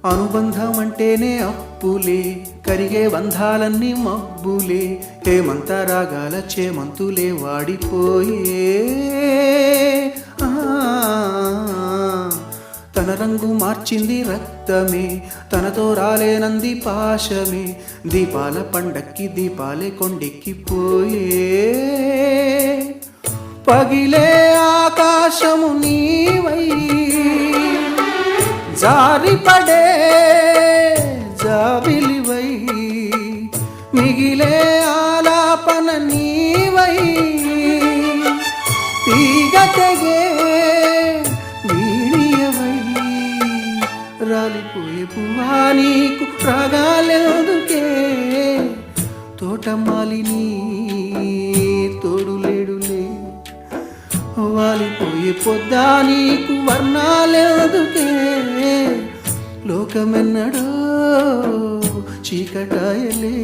అనుబంధం అంటేనే అప్పులే, కరిగే బంధాలన్నీ మబ్బులే, హేమంత రాగాల చేమంతులే వాడిపోయే. తన రంగు మార్చింది రక్తమే, తనతో రాలేనంది పాశమే, దీపాల పండక్కి దీపాలే కొండెక్కిపోయే. పగిలే ఆకాశము నీవై, జారిపడే జాబిలివై, మిగిలే ఆలాపన నీవై, తీగ తెగే వీణియవై, రాలిపోయే పువ్వా నీకు రాగాలెందుకే, తోటమాలిని తోడులేడులే, వాలిపోయే పొద్దా నీకు వర్ణాలెందుకే, లోకమెన్నడో చీకటాయలే.